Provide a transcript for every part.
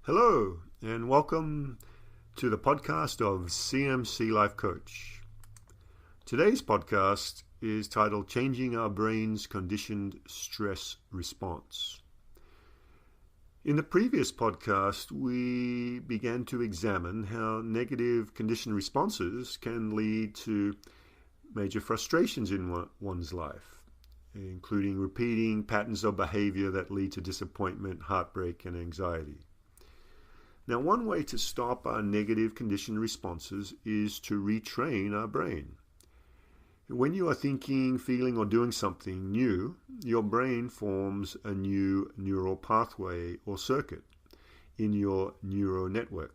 Hello, and welcome to the podcast of CMC Life Coach. Today's podcast is titled Changing Our Brain's Conditioned Stress Response. In the previous podcast, we began to examine how negative conditioned responses can lead to major frustrations in one's life, including repeating patterns of behavior that lead to disappointment, heartbreak, and anxiety. Now, one way to stop our negative conditioned responses is to retrain our brain. When you are thinking, feeling, or doing something new, your brain forms a new neural pathway or circuit in your neuro-network.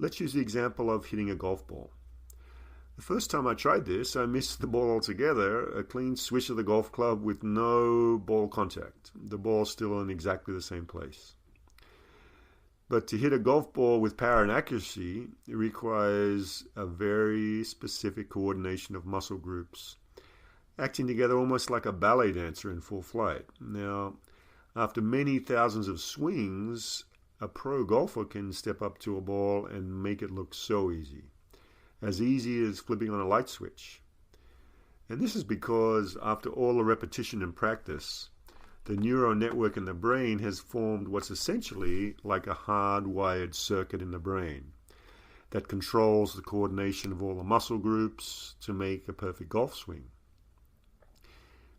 Let's use the example of hitting a golf ball. The first time I tried this, I missed the ball altogether, a clean swish of the golf club with no ball contact. The ball's still in exactly the same place. But to hit a golf ball with power and accuracy, it requires a very specific coordination of muscle groups, acting together almost like a ballet dancer in full flight. Now, after many thousands of swings, a pro golfer can step up to a ball and make it look so easy as flipping on a light switch. And this is because after all the repetition and practice, the neural network in the brain has formed what's essentially like a hardwired circuit in the brain that controls the coordination of all the muscle groups to make a perfect golf swing.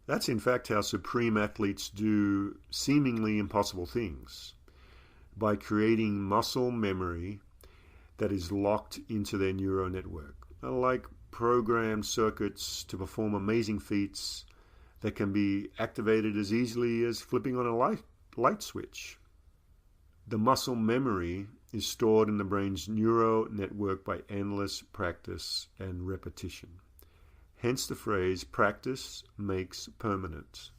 That's in fact how supreme athletes do seemingly impossible things, by creating muscle memory that is locked into their neural network, like programmed circuits to perform amazing feats that can be activated as easily as flipping on a light switch. The muscle memory is stored in the brain's neural network by endless practice and repetition. Hence the phrase, practice makes permanent.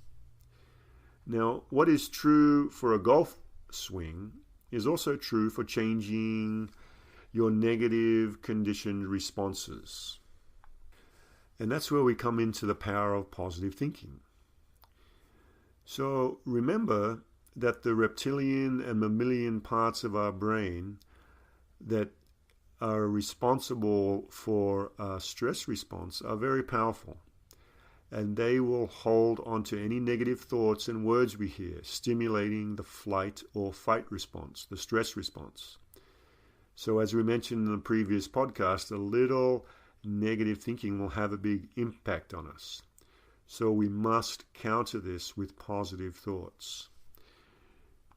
Now, what is true for a golf swing is also true for changing your negative conditioned responses. And that's where we come into the power of positive thinking. So remember that the reptilian and mammalian parts of our brain that are responsible for our stress response are very powerful. And they will hold onto any negative thoughts and words we hear, stimulating the flight or fight response, the stress response. So as we mentioned in the previous podcast, a little negative thinking will have a big impact on us. So we must counter this with positive thoughts.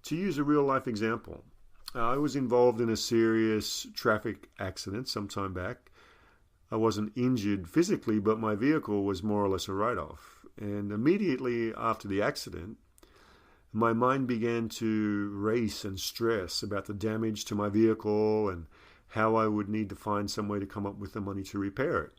To use a real life example, I was involved in a serious traffic accident some time back. I wasn't injured physically, but my vehicle was more or less a write-off. And immediately after the accident, my mind began to race and stress about the damage to my vehicle and how I would need to find some way to come up with the money to repair it.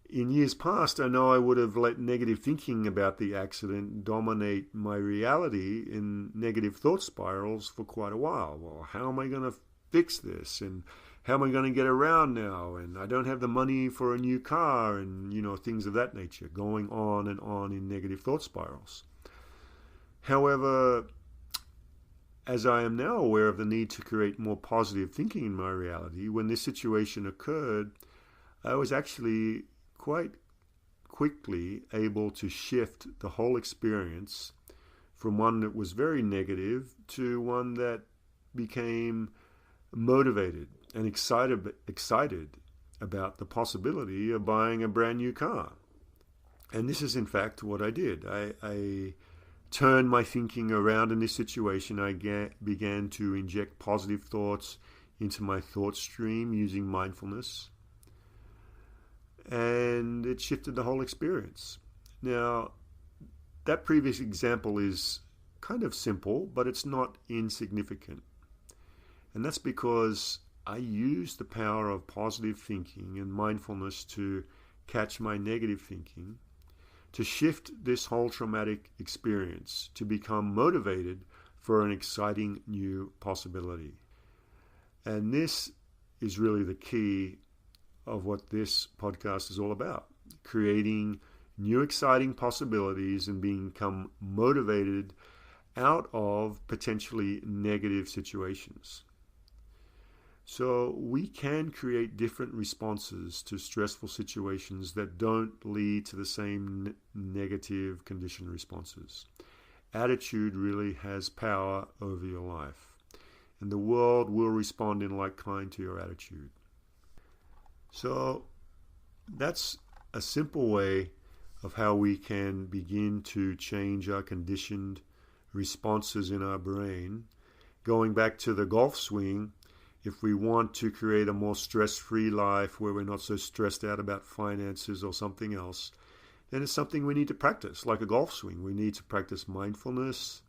In years past, I know I would have let negative thinking about the accident dominate my reality in negative thought spirals for quite a while. Well, how am I going to fix this? And how am I going to get around now? And I don't have the money for a new car, and things of that nature, going on and on in negative thought spirals. However, as I am now aware of the need to create more positive thinking in my reality, when this situation occurred, I was actually quite quickly able to shift the whole experience from one that was very negative to one that became motivated and excited about the possibility of buying a brand new car. And this is in fact what I did. I turned my thinking around in this situation. I began to inject positive thoughts into my thought stream using mindfulness. And it shifted the whole experience. Now, that previous example is kind of simple, but it's not insignificant. And that's because I used the power of positive thinking and mindfulness to catch my negative thinking, to shift this whole traumatic experience, to become motivated for an exciting new possibility. And this is really the key of what this podcast is all about, creating new exciting possibilities and become motivated out of potentially negative situations. So we can create different responses to stressful situations that don't lead to the same negative conditioned responses. Attitude really has power over your life, and the world will respond in like kind to your attitude. So that's a simple way of how we can begin to change our conditioned responses in our brain. Going back to the golf swing, if we want to create a more stress-free life where we're not so stressed out about finances or something else, then it's something we need to practice, like a golf swing. We need to practice mindfulness,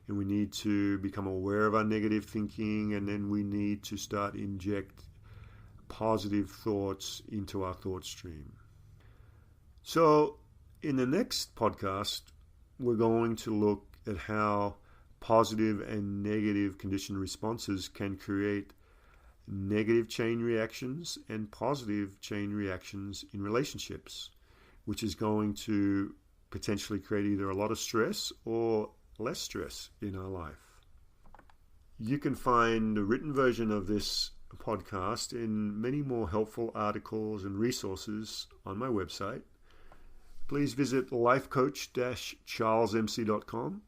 and we need to become aware of our negative thinking, and then we need to start inject positive thoughts into our thought stream. So in the next podcast, we're going to look at how positive and negative conditioned responses can create negative chain reactions and positive chain reactions in relationships, which is going to potentially create either a lot of stress or less stress in our life. You can find a written version of this podcast and many more helpful articles and resources on my website. Please visit lifecoach-charlesmc.com,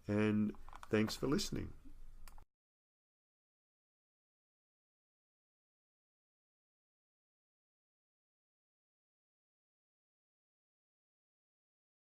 and thanks for listening.